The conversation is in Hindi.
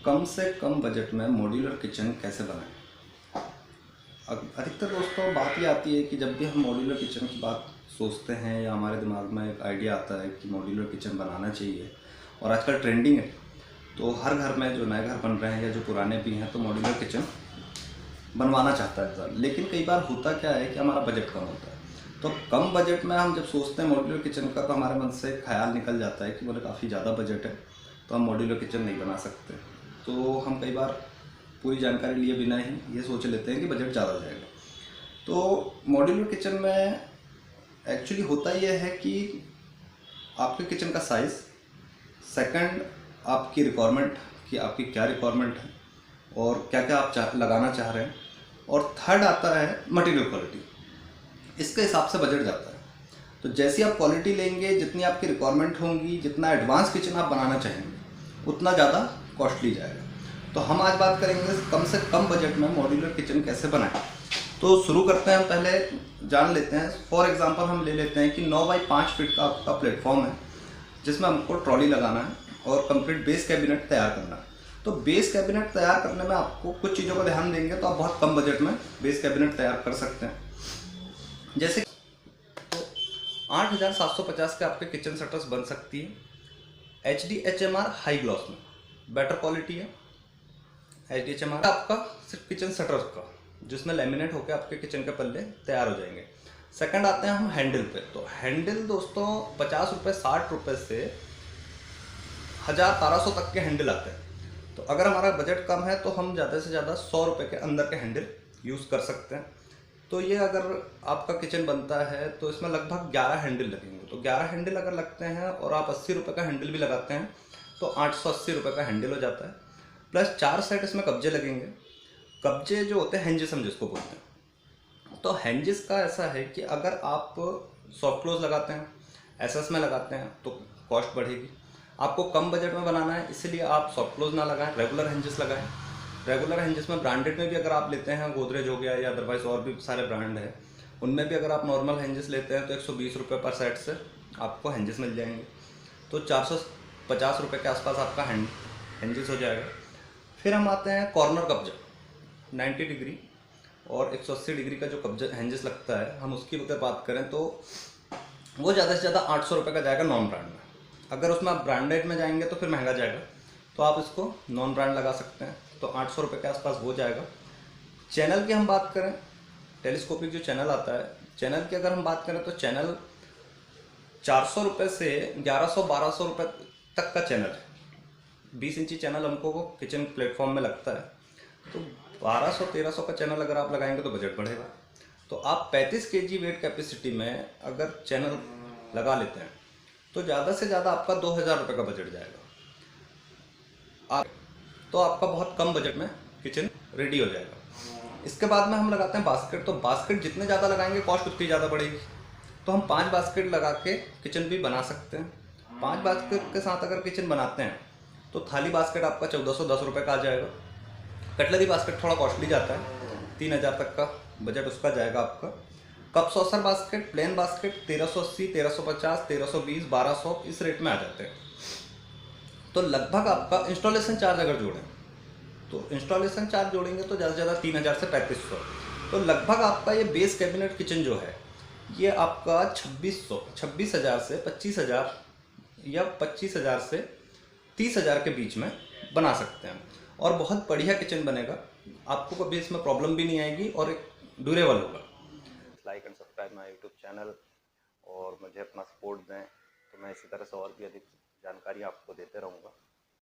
कम से कम बजट में मॉड्यूलर किचन कैसे बनाएं। अधिकतर दोस्तों बात ये आती है कि जब भी हम मॉड्यूलर किचन की बात सोचते हैं या हमारे दिमाग में एक आइडिया आता है कि मॉड्यूलर किचन बनाना चाहिए और आजकल ट्रेंडिंग है, तो हर घर में जो नए घर बन रहे हैं या जो पुराने भी हैं तो मॉड्यूलर किचन बनवाना चाहता है इंसान। लेकिन कई बार होता क्या है कि हमारा बजट कम होता है, तो कम बजट में हम जब सोचते हैं मॉड्यूलर किचन का तो हमारे मन से ख्याल निकल जाता है कि बोले काफ़ी ज़्यादा बजट है तो हम मॉड्यूलर किचन नहीं बना सकते। तो हम कई बार पूरी जानकारी लिए बिना ही ये सोच लेते हैं कि बजट ज़्यादा जाएगा। तो मॉड्यूलर किचन में एक्चुअली होता यह है कि आपके किचन का साइज़, सेकंड आपकी रिक्वायरमेंट कि आपकी क्या रिक्वायरमेंट है और क्या क्या आप लगाना चाह रहे हैं, और थर्ड आता है मटेरियल क्वालिटी। इसके हिसाब से बजट जाता है। तो जैसी आप क्वालिटी लेंगे, जितनी आपकी रिक्वायरमेंट होंगी, जितना एडवांस किचन आप बनाना चाहेंगे उतना ज़्यादा कॉस्टली जाएगा। तो हम आज बात करेंगे कम से कम बजट में मॉड्यूलर किचन कैसे बनाएं। तो शुरू करते हैं, हम पहले जान लेते हैं। फॉर एग्जांपल हम ले लेते हैं कि 9 बाई 5 फीट का आपका प्लेटफॉर्म है जिसमें हमको ट्रॉली लगाना है और कंप्लीट बेस कैबिनेट तैयार करना है। तो बेस कैबिनेट तैयार करने में आपको कुछ चीज़ों का ध्यान देंगे तो आप बहुत कम बजट में बेस कैबिनेट तैयार कर सकते हैं। जैसे तो 8,750 के आपके किचन शटर्स बन सकती है HDHMR हाई ग्लॉस में, बेटर क्वालिटी है। HDHMR आपका सिर्फ किचन शटर्स का जिसमें लैमिनेट होकर आपके किचन के पल्ले तैयार हो जाएंगे। सेकंड आते हैं हम हैंडल पे। तो हैंडल दोस्तों 50 रुपये 60 रुपये से 1000-1200 तक के हैंडल आते हैं। तो अगर हमारा बजट कम है तो हम ज़्यादा से ज़्यादा 100 रुपये के अंदर के हैंडल यूज़ कर सकते हैं। तो ये अगर आपका किचन बनता है तो इसमें लगभग 11 हैंडल लगेंगे। तो 11 हैंडल अगर लगते हैं और आप 80 रुपये का हैंडल भी लगाते हैं तो 880 रुपये का हैंडल हो जाता है। प्लस 4 सेट इसमें कब्जे लगेंगे। कब्जे जो होते हैं हैंजिस हम जिसको बोलते हैं। तो हैंजिस का ऐसा है कि अगर आप सॉफ्ट क्लोज लगाते हैं, एसएस में लगाते हैं तो कॉस्ट बढ़ेगी। आपको कम बजट में बनाना है इसलिए आप सॉफ्ट क्लोज ना लगाएं, रेगुलर हैंजिस लगाएं। रेगुलर हैंजिस में ब्रांडेड में भी अगर आप लेते हैं, गोदरेज हो गया या अदरवाइज और भी सारे ब्रांड है, उनमें भी अगर आप नॉर्मल हैंजिस लेते हैं तो 120 रुपये पर सेट से आपको हैंजिस मिल जाएंगे। तो 450 रुपये के आसपास आपका हैंजिस हो जाएगा। फिर हम आते हैं कॉर्नर कब्जा 90 डिग्री और 180 डिग्री का जो कब्जा हैंजिस लगता है, हम उसकी अगर बात करें तो वो ज़्यादा से ज़्यादा 800 रुपये का जाएगा नॉन ब्रांड में। अगर उसमें आप ब्रांडेड में जाएंगे तो फिर महंगा जाएगा, तो आप इसको नॉन ब्रांड लगा सकते हैं। तो 800 रुपये के आसपास वो जाएगा। चैनल की हम बात करें, टेलीस्कोपिक जो चैनल आता है, चैनल की अगर हम बात करें तो चैनल 400 रुपये से 1100-1200 रुपये तक का चैनल है। 20 इंची चैनल हमको वो किचन प्लेटफॉर्म में लगता है। तो 1200-1300 का चैनल अगर आप लगाएंगे तो बजट बढ़ेगा। तो आप 35 kg वेट कैपेसिटी में अगर चैनल लगा लेते हैं तो ज़्यादा से ज़्यादा आपका 2000 रुपये का बजट जाएगा। तो आपका बहुत कम बजट में किचन रेडी हो जाएगा। इसके बाद में हम लगाते हैं बास्केट। तो बास्केट जितने ज़्यादा लगाएंगे कॉस्ट उतनी ज़्यादा बढ़ेगी। तो हम 5 बास्केट लगा के किचन भी बना सकते हैं। 5 बास्केट के साथ अगर किचन बनाते हैं तो थाली बास्केट आपका 1410 रुपये का आ जाएगा। कटलरी बास्केट थोड़ा कॉस्टली जाता है, 3000 तक का बजट उसका जाएगा आपका। Cup saucer basket, plain basket 1380, 1350, 1320, 1200 इस रेट में आ जाते हैं। तो लगभग आपका इंस्टॉलेशन चार्ज अगर जोड़ें तो इंस्टॉलेशन चार्ज जोड़ेंगे तो ज़्यादा से ज़्यादा 3000 से 3500। तो लगभग आपका ये बेस कैबिनेट किचन जो है ये आपका 26,000 से 25,000 या 25,000 से 30,000 के बीच में बना सकते हैं और बहुत बढ़िया किचन बनेगा। आपको कभी इसमें प्रॉब्लम भी नहीं आएगी और एक ड्यूरेबल होगा। Like and subscribe my YouTube channel और मुझे अपना सपोर्ट दें, तो मैं इसी तरह से और भी अधिक जानकारी आपको देते रहूँगा।